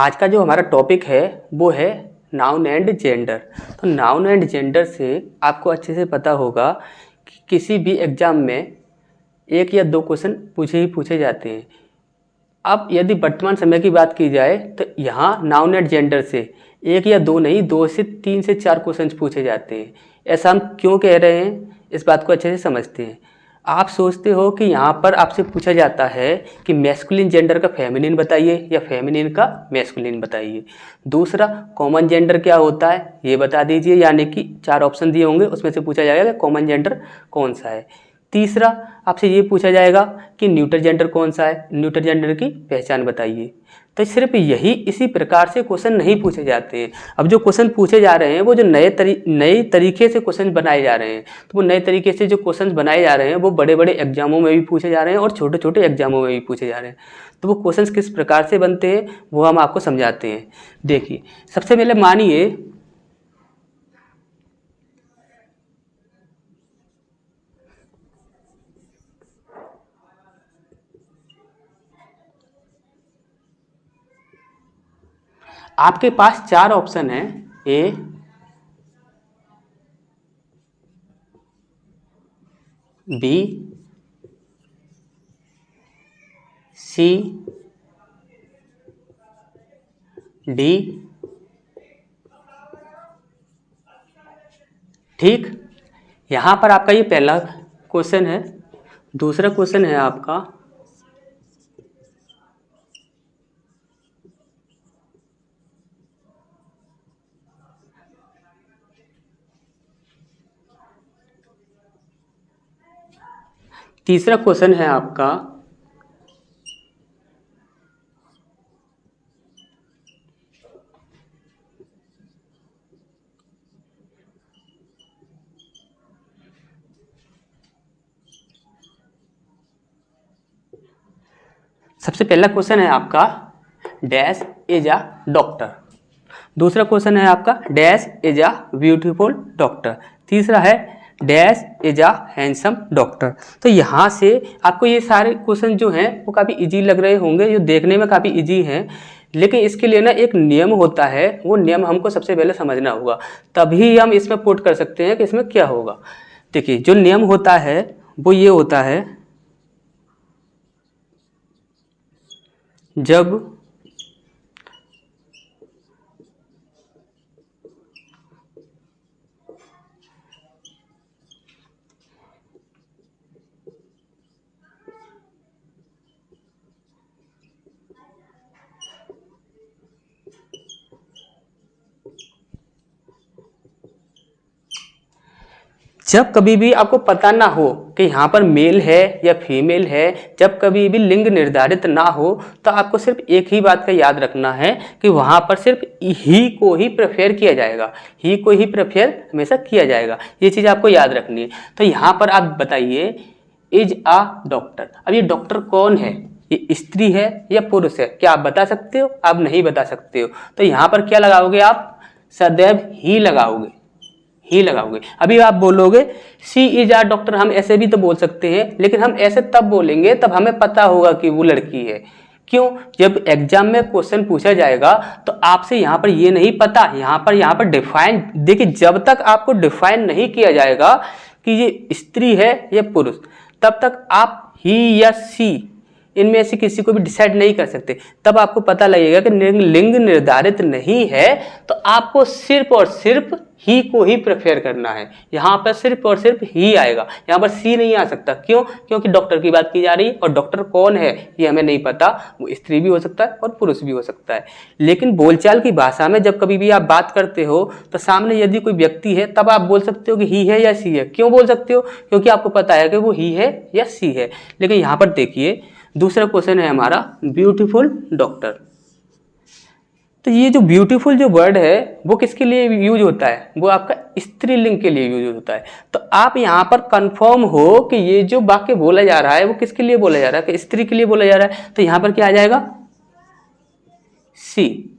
आज का जो हमारा टॉपिक है वो है नाउन एंड जेंडर। तो नाउन एंड जेंडर से आपको अच्छे से पता होगा कि किसी भी एग्ज़ाम में एक या दो क्वेश्चन पूछे जाते हैं। अब यदि वर्तमान समय की बात की जाए तो यहाँ नाउन एंड जेंडर से एक या दो नहीं, 2 से 3 से 4 क्वेश्चन पूछे जाते हैं। ऐसा हम क्यों कह रहे हैं, इस बात को अच्छे से समझते हैं। आप सोचते हो कि यहाँ पर आपसे पूछा जाता है कि मैस्कुलिन जेंडर का फेमिनिन बताइए या फेमिनिन का मैस्कुलिन बताइए। दूसरा, कॉमन जेंडर क्या होता है ये बता दीजिए, यानी कि 4 ऑप्शन दिए होंगे उसमें से पूछा जाएगा कि कॉमन जेंडर कौन सा है। तीसरा, आपसे ये पूछा जाएगा कि न्यूट्रल जेंडर कौन सा है, न्यूट्रल जेंडर की पहचान बताइए। तो सिर्फ यही इसी प्रकार से क्वेश्चन नहीं पूछे जाते हैं। अब जो क्वेश्चन पूछे जा रहे हैं वो जो नए तरीके से क्वेश्चन बनाए जा रहे हैं, तो वो नए तरीके से जो क्वेश्चन बनाए जा रहे हैं वो बड़े बड़े एग्जामों में भी पूछे जा रहे हैं और छोटे छोटे एग्जामों में भी पूछे जा रहे हैं। तो वो क्वेश्चन किस प्रकार से बनते हैं वो हम आपको समझाते हैं। देखिए, सबसे पहले मानिए आपके पास 4 ऑप्शन है, ए, बी, सी, डी, ठीक। यहाँ पर आपका ये पहला क्वेश्चन है। दूसरा क्वेश्चन है आपका तीसरा क्वेश्चन है आपका सबसे पहला क्वेश्चन है आपका डैश इज अ डॉक्टर। दूसरा क्वेश्चन है आपका dash is a beautiful doctor. तीसरा है dash is a handsome doctor. तो यहाँ से आपको ये सारे क्वेश्चन जो हैं वो काफ़ी इजी लग रहे होंगे, जो देखने में काफ़ी इजी हैं, लेकिन इसके लिए ना एक नियम होता है, वो नियम हमको सबसे पहले समझना होगा, तभी हम इसमें पुट कर सकते हैं कि इसमें क्या होगा। देखिए, जो नियम होता है वो ये होता है, जब जब कभी भी आपको पता ना हो कि यहाँ पर मेल है या फीमेल है, जब कभी भी लिंग निर्धारित ना हो, तो आपको सिर्फ एक ही बात का याद रखना है कि वहाँ पर सिर्फ ही को ही प्रेफर किया जाएगा, ही को ही प्रेफर हमेशा किया जाएगा। ये चीज़ आपको याद रखनी है। तो यहाँ पर आप बताइए इज अ डॉक्टर। अब ये डॉक्टर कौन है, ये स्त्री है या पुरुष है, क्या आप बता सकते हो? आप नहीं बता सकते हो। तो यहाँ पर क्या लगाओगे आप? सदैव ही लगाओगे, ही लगाओगे। अभी आप बोलोगे सी इज आ डॉक्टर, हम ऐसे भी तो बोल सकते हैं, लेकिन हम ऐसे तब बोलेंगे तब हमें पता होगा कि वो लड़की है। क्यों? जब एग्जाम में क्वेश्चन पूछा जाएगा तो आपसे यहाँ पर ये नहीं पता, यहाँ पर डिफाइन, देखिए जब तक आपको डिफाइन नहीं किया जाएगा कि ये स्त्री है या पुरुष, तब तक आप ही या सी इनमें से किसी को भी डिसाइड नहीं कर सकते। तब आपको पता लगेगा कि लिंग निर्धारित नहीं है, तो आपको सिर्फ और सिर्फ ही को ही प्रेफर करना है। यहाँ पर सिर्फ और सिर्फ ही आएगा, यहाँ पर सी नहीं आ सकता। क्यों? क्योंकि डॉक्टर की बात की जा रही है और डॉक्टर कौन है ये हमें नहीं पता, वो स्त्री भी हो सकता है और पुरुष भी हो सकता है। लेकिन बोलचाल की भाषा में जब कभी भी आप बात करते हो तो सामने यदि कोई व्यक्ति है तब आप बोल सकते हो कि ही है या सी है। क्यों बोल सकते हो? क्योंकि आपको पता है कि वो ही है या सी है। लेकिन यहाँ पर देखिए, दूसरा क्वेश्चन है हमारा ब्यूटीफुल डॉक्टर। तो ये जो ब्यूटीफुल जो वर्ड है वो किसके लिए यूज होता है? वो आपका स्त्रीलिंग के लिए यूज होता है। तो आप यहाँ पर कंफर्म हो कि ये जो वाक्य बोला जा रहा है वो किसके लिए बोला जा रहा है, कि स्त्री के लिए बोला जा रहा है। तो यहाँ पर क्या आ जाएगा? सी।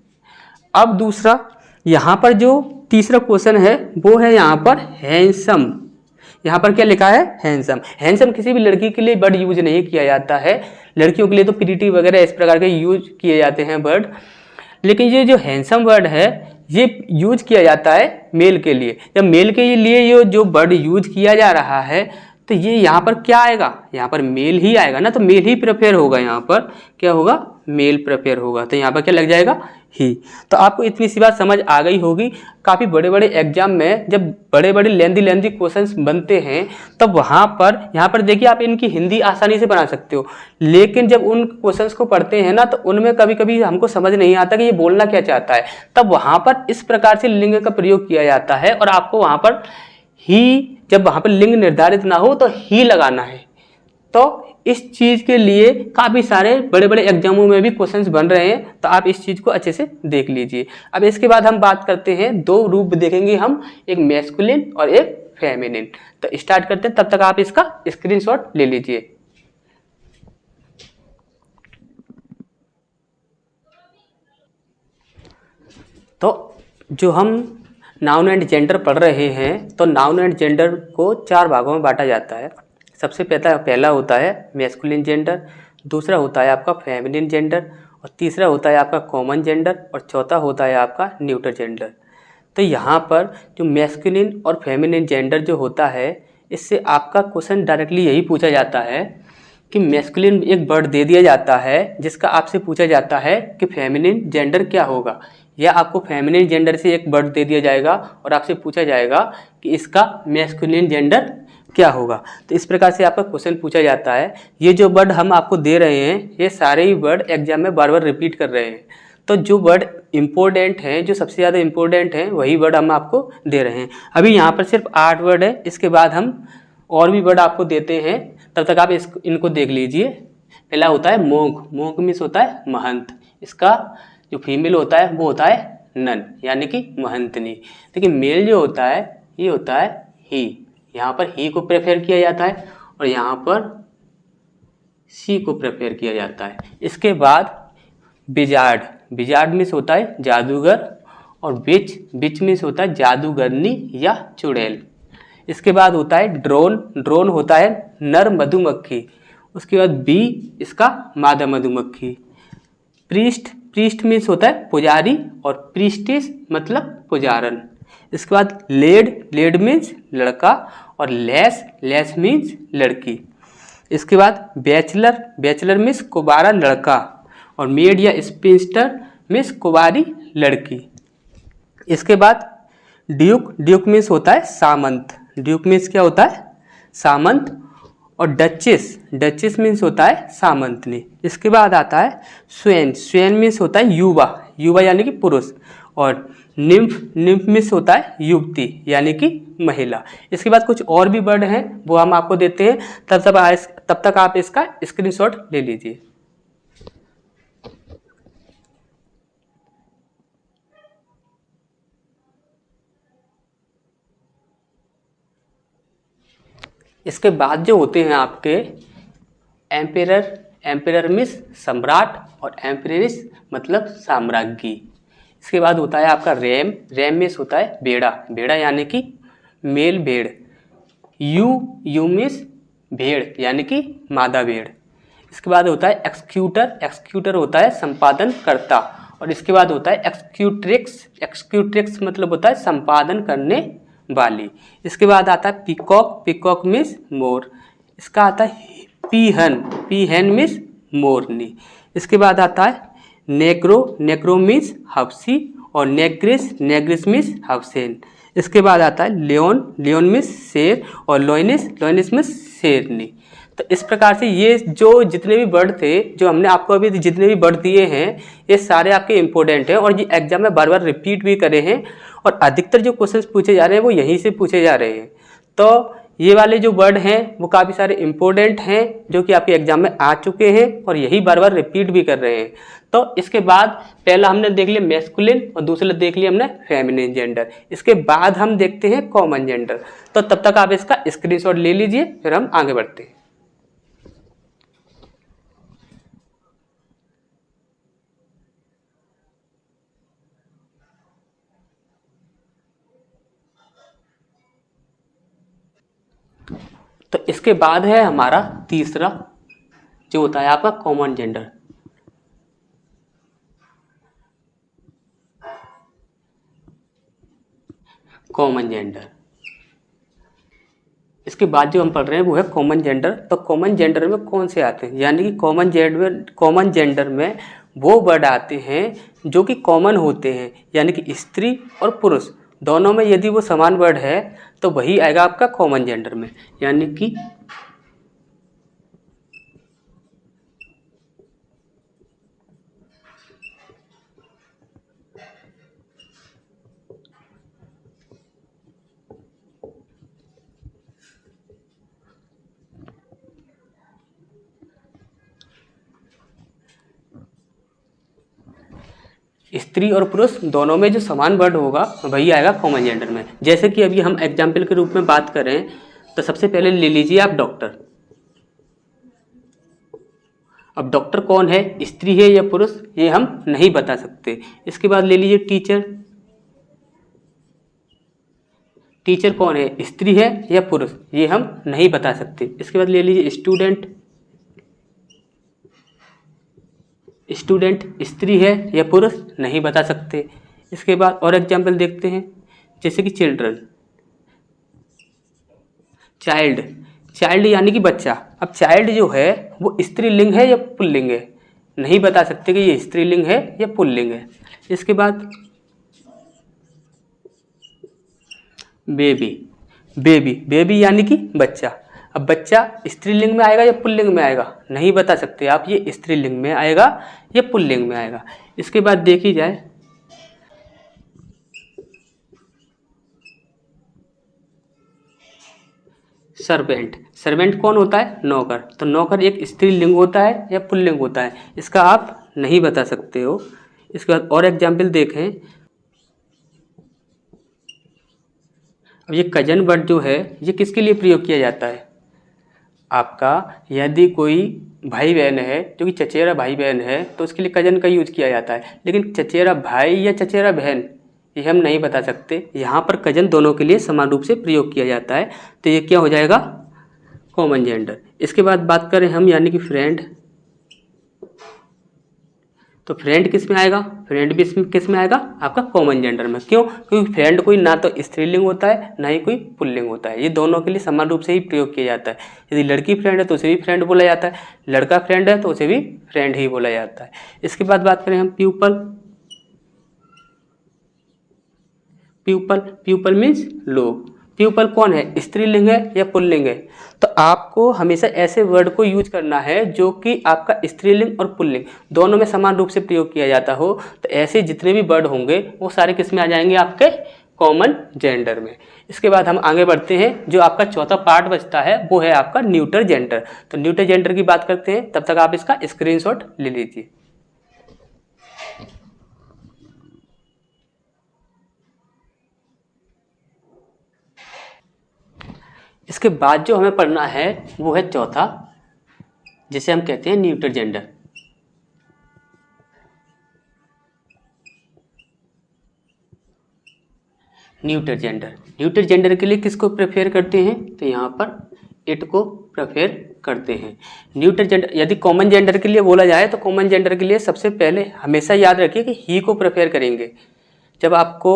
अब दूसरा, यहाँ पर जो तीसरा क्वेश्चन है वो है यहाँ पर हैंडसम। यहाँ पर क्या लिखा है? हैंडसम। हैंडसम किसी भी लड़की के लिए वर्ड यूज नहीं किया जाता है, लड़कियों के लिए तो प्रीटी वगैरह इस प्रकार के यूज किए जाते हैं वर्ड। लेकिन ये जो हैंडसम वर्ड है ये यूज किया जाता है मेल के लिए। जब मेल के लिए ये जो वर्ड यूज किया जा रहा है तो ये यहाँ पर क्या आएगा, यहाँ पर मेल ही आएगा ना, तो मेल ही प्रेफर होगा, यहाँ पर क्या होगा, मेल प्रेफर होगा, तो यहाँ पर क्या लग जाएगा, ही। तो आपको इतनी सी बात समझ आ गई होगी। काफ़ी बड़े बड़े एग्जाम में जब बड़े बड़े लेंदी क्वेश्चंस बनते हैं तब वहाँ पर, यहाँ पर देखिए आप इनकी हिंदी आसानी से बना सकते हो, लेकिन जब उन क्वेश्चंस को पढ़ते हैं ना तो उनमें कभी कभी हमको समझ नहीं आता कि ये बोलना क्या चाहता है, तब वहाँ पर इस प्रकार से लिंग का प्रयोग किया जाता है और आपको वहाँ पर ही, जब वहाँ पर लिंग निर्धारित ना हो तो ही लगाना है। तो इस चीज के लिए काफी सारे बड़े बड़े एग्जामों में भी क्वेश्चंस बन रहे हैं, तो आप इस चीज को अच्छे से देख लीजिए। अब इसके बाद हम बात करते हैं, दो रूप देखेंगे हम, एक मैस्कुलिन और एक फेमिनिन। तो स्टार्ट करते हैं, तब तक आप इसका स्क्रीनशॉट ले लीजिए। तो जो हम नाउन एंड जेंडर पढ़ रहे हैं, तो नाउन एंड जेंडर को 4 भागों में बांटा जाता है। सबसे पहला होता है मैस्कुलिन जेंडर, दूसरा होता है आपका फेमिनिन जेंडर, और तीसरा होता है आपका कॉमन जेंडर, और चौथा होता है आपका न्यूट्रल जेंडर। तो यहाँ पर जो मैस्कुलिन और फेमिनिन जेंडर जो होता है, इससे आपका क्वेश्चन डायरेक्टली यही पूछा जाता है कि मैस्कुलिन एक वर्ड दे दिया जाता है जिसका आपसे पूछा जाता है कि फेमिनिन जेंडर क्या होगा, या आपको फेमिनिन जेंडर से एक वर्ड दे दिया जाएगा और आपसे पूछा जाएगा कि इसका मैस्कुलिन जेंडर क्या होगा। तो इस प्रकार से आपका क्वेश्चन पूछा जाता है। ये जो वर्ड हम आपको दे रहे हैं ये सारे ही वर्ड एग्जाम में बार बार रिपीट कर रहे हैं, तो जो वर्ड इम्पोर्टेंट हैं, जो सबसे ज़्यादा इम्पोर्टेंट हैं, वही वर्ड हम आपको दे रहे हैं। अभी यहाँ पर सिर्फ 8 वर्ड है, इसके बाद हम और भी वर्ड आपको देते हैं, तब तक आप इनको देख लीजिए। पहला होता है मोंक, मोंक मीन्स होता है महंत, इसका जो फीमेल होता है वो होता है नन, यानी कि महंतनी। लेकिन मेल जो होता है ये होता है ही, यहाँ पर ही को प्रेफर किया जाता है और यहाँ पर सी को प्रेफर किया जाता है। इसके बाद विजार्ड, विजार्ड मीन्स होता है जादूगर, और विच मीन्स होता है जादूगरनी या चुड़ैल। इसके बाद होता है ड्रोन, ड्रोन होता है नर मधुमक्खी। उसके बाद बी इसका मादा मधुमक्खी। प्रीस्ट, प्रीस्ट मीन्स होता है पुजारी, और प्रीस्टिस मतलब पुजारन। इसके बाद लेड, लेड मीन्स लड़का, और लेस, लेस मीन्स लड़की। इसके बाद बैचलर, बैचलर मीन्स कुंवारा लड़का, और मेड या स्पिंस्टर मीन्स कुंवारी लड़की। इसके बाद ड्यूक, ड्यूक मीन्स होता है सामंत, ड्यूक मीन्स क्या होता है, सामंत। और डचेस, डचेस मीन्स होता है सामंतनी। इसके बाद आता है स्वेन, स्वेन मीन्स होता है युवा, युवा यानी कि पुरुष। और निम्फ, निम्फ मीन्स होता है युवती यानी कि महिला। इसके बाद कुछ और भी वर्ड हैं वो हम आपको देते हैं, तब तक आप इसका स्क्रीनशॉट ले लीजिए। इसके बाद जो होते हैं आपके एम्पेरर, एम्पेरर मीन्स सम्राट, और एम्पेररिस मतलब साम्राज्ञी। इसके बाद होता है आपका रैम, रैम मीन्स होता है बेड़ा, बेड़ा यानी कि मेल भेड़। यू मीन्स भेड़ यानी कि मादा भेड़। इसके बाद होता है एक्सक्यूटर, एक्सक्यूटर होता है संपादन करता। और इसके बाद होता है एक्सक्यूट्रिक्स, एक्सक्यूट्रिक्स मतलब होता है संपादन करने वाली। इसके बाद आता है पीकॉक, पीकॉक मीन्स मोर। इसका आता है पीहन, पीहन मीन्स मोरनी। इसके बाद आता है नेग्रो, नेग्रो मीन्स हफ्सी, और नेग्रिस, नेग्रिस मीन्स हफ्सेन। इसके बाद आता है लियोन, लियोन मीन्स शेर, और लोइनिस, लोइनिस मीन्स शेरनी। तो इस प्रकार से ये जो जितने भी वर्ड थे, जो हमने आपको अभी जितने भी वर्ड दिए हैं, ये सारे आपके इंपॉर्टेंट हैं और ये एग्जाम में बार बार रिपीट भी करे हैं, और अधिकतर जो क्वेश्चंस पूछे जा रहे हैं वो यहीं से पूछे जा रहे हैं। तो ये वाले जो वर्ड हैं वो काफ़ी सारे इंपॉर्टेंट हैं जो कि आपके एग्जाम में आ चुके हैं और यही बार बार रिपीट भी कर रहे हैं। तो इसके बाद पहला हमने देख लिया मैस्कुलिन और दूसरा देख लिया हमने फेमिनिन जेंडर। इसके बाद हम देखते हैं कॉमन जेंडर। तो तब तक आप इसका स्क्रीनशॉट ले लीजिए, फिर हम आगे बढ़ते हैं। तो इसके बाद है हमारा तीसरा जो होता है आपका कॉमन जेंडर। Common gender. इसके बाद जो हम पढ़ रहे हैं वो है कॉमन जेंडर। तो कॉमन जेंडर में कौन से आते हैं, यानी कि कॉमन जेंडर में वो वर्ड आते हैं जो कि कॉमन होते हैं, यानी कि स्त्री और पुरुष दोनों में यदि वो समान वर्ड है तो वही आएगा आपका कॉमन जेंडर में। यानी कि स्त्री और पुरुष दोनों में जो समान वर्ड होगा वही आएगा कॉमन जेंडर में। जैसे कि अभी हम एग्जाम्पल के रूप में बात करें तो सबसे पहले ले लीजिए आप डॉक्टर। अब डॉक्टर कौन है, स्त्री है या पुरुष, ये हम नहीं बता सकते। इसके बाद ले लीजिए टीचर। टीचर कौन है, स्त्री है या पुरुष, ये हम नहीं बता सकते। इसके बाद ले लीजिए स्टूडेंट। स्टूडेंट स्त्री है या पुरुष, नहीं बता सकते। इसके बाद और एग्जाम्पल देखते हैं, जैसे कि चिल्ड्रन, चाइल्ड। चाइल्ड यानी कि बच्चा। अब चाइल्ड जो है वो स्त्रीलिंग है या पुल्लिंग है, नहीं बता सकते कि ये स्त्रीलिंग है या पुल्लिंग है। इसके बाद बेबी। बेबी बेबी यानी कि बच्चा। अब बच्चा स्त्रीलिंग में आएगा या पुल्लिंग में आएगा, नहीं बता सकते आप, ये स्त्रीलिंग में आएगा या पुल्लिंग में आएगा। इसके बाद देखी जाए सर्वेंट। सर्वेंट कौन होता है, नौकर। तो नौकर एक स्त्रीलिंग होता है या पुल्लिंग होता है, इसका आप नहीं बता सकते हो। इसके बाद और एग्जाम्पल देखें। अब ये कजन वर्ड जो है ये किसके लिए प्रयोग किया जाता है, आपका यदि कोई भाई बहन है जो कि चचेरा भाई बहन है तो उसके लिए कजन का यूज किया जाता है। लेकिन चचेरा भाई या चचेरा बहन ये हम नहीं बता सकते। यहाँ पर कजन दोनों के लिए समान रूप से प्रयोग किया जाता है, तो ये क्या हो जाएगा, कॉमन जेंडर। इसके बाद बात करें हम यानी कि फ्रेंड। तो फ्रेंड किस में आएगा, फ्रेंड भी किस में आएगा, आपका कॉमन जेंडर में। क्यों, क्योंकि फ्रेंड कोई ना तो स्त्रीलिंग होता है ना ही कोई पुल्लिंग होता है, ये दोनों के लिए समान रूप से ही प्रयोग किया जाता है। यदि लड़की फ्रेंड है तो उसे भी फ्रेंड बोला जाता है, लड़का फ्रेंड है तो उसे भी फ्रेंड ही बोला जाता है। इसके बाद बात करें हम प्यूपल। प्यूपल, प्यूपल मीन्स लोग। प्यूपल कौन है, स्त्रीलिंग है या पुल्लिंग है। तो आपको हमेशा ऐसे वर्ड को यूज करना है जो कि आपका स्त्रीलिंग और पुल्लिंग दोनों में समान रूप से प्रयोग किया जाता हो। तो ऐसे जितने भी वर्ड होंगे वो सारे किस में आ जाएंगे, आपके कॉमन जेंडर में। इसके बाद हम आगे बढ़ते हैं, जो आपका चौथा पार्ट बचता है वो है आपका न्यूटर जेंडर। तो न्यूटर जेंडर की बात करते हैं, तब तक आप इसका स्क्रीनशॉट ले लीजिए। इसके बाद जो हमें पढ़ना है वो है चौथा, जिसे हम कहते हैं neuter gender. Neuter gender, neuter gender के लिए किसको प्रेफर करते हैं, तो यहाँ पर इट को प्रेफर करते हैं। न्यूटर जेंडर, यदि कॉमन जेंडर के लिए बोला जाए तो कॉमन जेंडर के लिए सबसे पहले हमेशा याद रखिए कि ही को प्रेफर करेंगे। जब आपको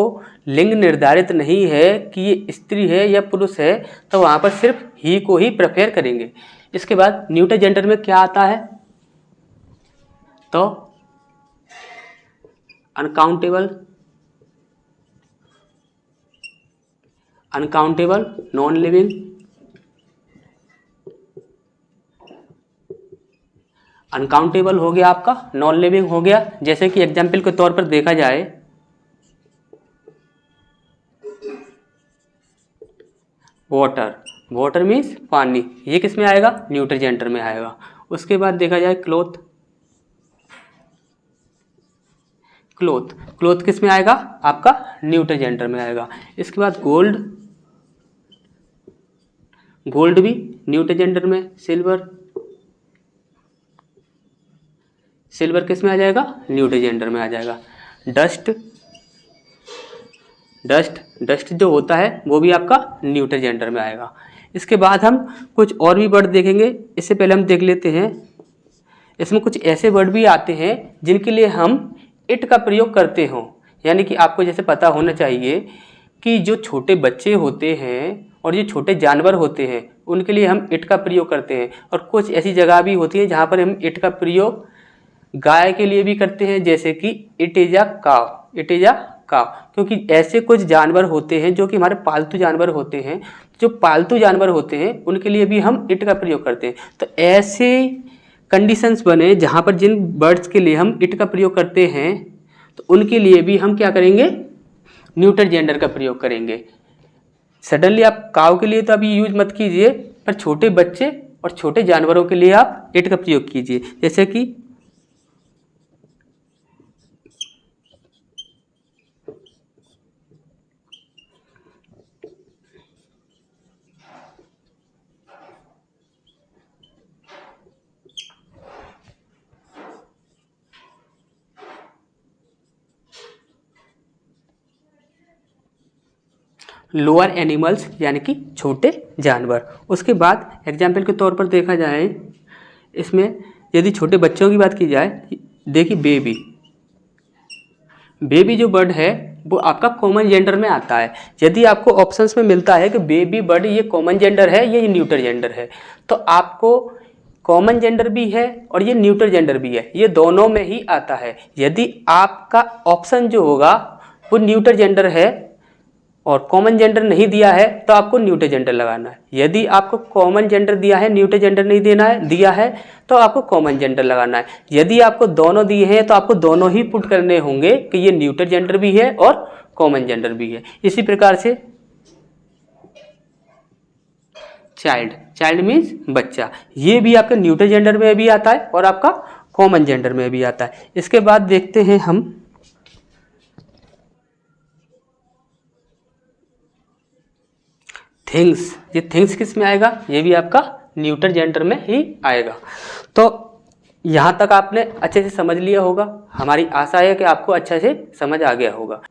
लिंग निर्धारित नहीं है कि ये स्त्री है या पुरुष है तो वहाँ पर सिर्फ ही को ही प्रेफर करेंगे। इसके बाद न्यूटर जेंडर में क्या आता है, तो uncountable, uncountable, non living, uncountable हो गया आपका, नॉन लिविंग हो गया। जैसे कि एग्जाम्पल के तौर पर देखा जाए, वाटर, वाटर मीन्स पानी, ये किस में आएगा, न्यूटर जेंडर में आएगा। उसके बाद देखा जाए क्लोथ, क्लोथ, क्लोथ किस में आएगा, आपका न्यूटर जेंडर में आएगा। इसके बाद गोल्ड, गोल्ड भी न्यूटर जेंडर में। सिल्वर, सिल्वर किस में आ जाएगा, न्यूटर जेंडर में आ जाएगा। डस्ट, डस्ट, डस्ट जो होता है वो भी आपका न्यूटर जेंडर में आएगा। इसके बाद हम कुछ और भी वर्ड देखेंगे, इससे पहले हम देख लेते हैं। इसमें कुछ ऐसे वर्ड भी आते हैं जिनके लिए हम इट का प्रयोग करते हों, यानी कि आपको जैसे पता होना चाहिए कि जो छोटे बच्चे होते हैं और जो छोटे जानवर होते हैं उनके लिए हम इट का प्रयोग करते हैं, और कुछ ऐसी जगह भी होती है जहाँ पर हम इट का प्रयोग गाय के लिए भी करते हैं, जैसे कि इट इज अ काव, इट इज अ काव। क्योंकि ऐसे कुछ जानवर होते हैं जो कि हमारे पालतू जानवर होते हैं, जो पालतू जानवर होते हैं उनके लिए भी हम इट का प्रयोग करते हैं। तो ऐसे कंडीशंस बने जहाँ पर जिन बर्ड्स के लिए हम इट का प्रयोग करते हैं तो उनके लिए भी हम क्या करेंगे, न्यूटर जेंडर का प्रयोग करेंगे। सडनली आप काव के लिए तो अभी यूज मत कीजिए, पर छोटे बच्चे और छोटे जानवरों के लिए आप इट का प्रयोग कीजिए। जैसे कि लोअर एनिमल्स यानी कि छोटे जानवर। उसके बाद एग्जाम्पल के तौर पर देखा जाए, इसमें यदि छोटे बच्चों की बात की जाए, देखिए बेबी जो बर्ड है वो आपका कॉमन जेंडर में आता है। यदि आपको ऑप्शंस में मिलता है कि बेबी बर्ड ये कॉमन जेंडर है या ये न्यूटर जेंडर है, तो आपको कॉमन जेंडर भी है और ये न्यूटर जेंडर भी है, ये दोनों में ही आता है। यदि आपका ऑप्शन जो होगा वो न्यूटर जेंडर है और कॉमन जेंडर नहीं दिया है तो आपको न्यूटर जेंडर लगाना है। यदि आपको कॉमन जेंडर दिया है, न्यूटर जेंडर नहीं देना है, दिया है तो आपको कॉमन जेंडर लगाना है। यदि आपको दोनों दिए हैं तो आपको दोनों ही पुट करने होंगे कि ये न्यूटर जेंडर भी है और कॉमन जेंडर भी है। इसी प्रकार से चाइल्ड मीन्स बच्चा, ये भी आपका न्यूटर जेंडर में भी आता है और आपका कॉमन जेंडर में भी आता है। इसके बाद देखते हैं हम थिंग्स। ये थिंग्स किस में आएगा, ये भी आपका न्यूटर जेंडर में ही आएगा। तो यहाँ तक आपने अच्छे से समझ लिया होगा, हमारी आशा है कि आपको अच्छे से समझ आ गया होगा।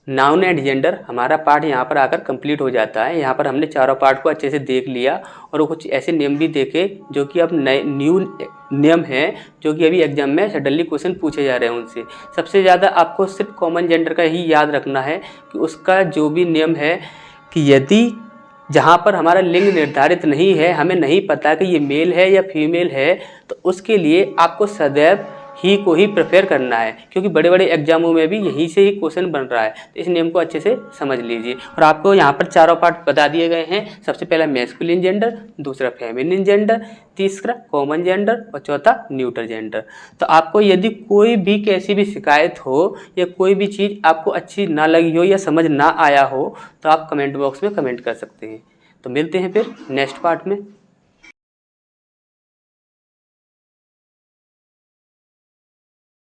नाउन एंड जेंडर हमारा पार्ट यहाँ पर आकर कंप्लीट हो जाता है। यहाँ पर हमने चारों पार्ट को अच्छे से देख लिया और वो कुछ ऐसे नियम भी देखे जो कि अब नए न्यू नियम हैं जो कि अभी एग्जाम में सडनली क्वेश्चन पूछे जा रहे हैं उनसे। सबसे ज़्यादा आपको सिर्फ कॉमन जेंडर का ही याद रखना है कि उसका जो भी नियम है कि यदि जहाँ पर हमारा लिंग निर्धारित नहीं है, हमें नहीं पता कि ये मेल है या फीमेल है, तो उसके लिए आपको सदैव ही को ही प्रेफर करना है, क्योंकि बड़े बड़े एग्जामों में भी यहीं से ही क्वेश्चन बन रहा है। तो इस नियम को अच्छे से समझ लीजिए। और आपको यहाँ पर चारों पार्ट बता दिए गए हैं। सबसे पहला मैस्कुलिन जेंडर, दूसरा फेमिनिन जेंडर, तीसरा कॉमन जेंडर और चौथा न्यूटर जेंडर। तो आपको यदि कोई भी कैसी भी शिकायत हो या कोई भी चीज़ आपको अच्छी ना लगी हो या समझ ना आया हो तो आप कमेंट बॉक्स में कमेंट कर सकते हैं। तो मिलते हैं फिर नेक्स्ट पार्ट में।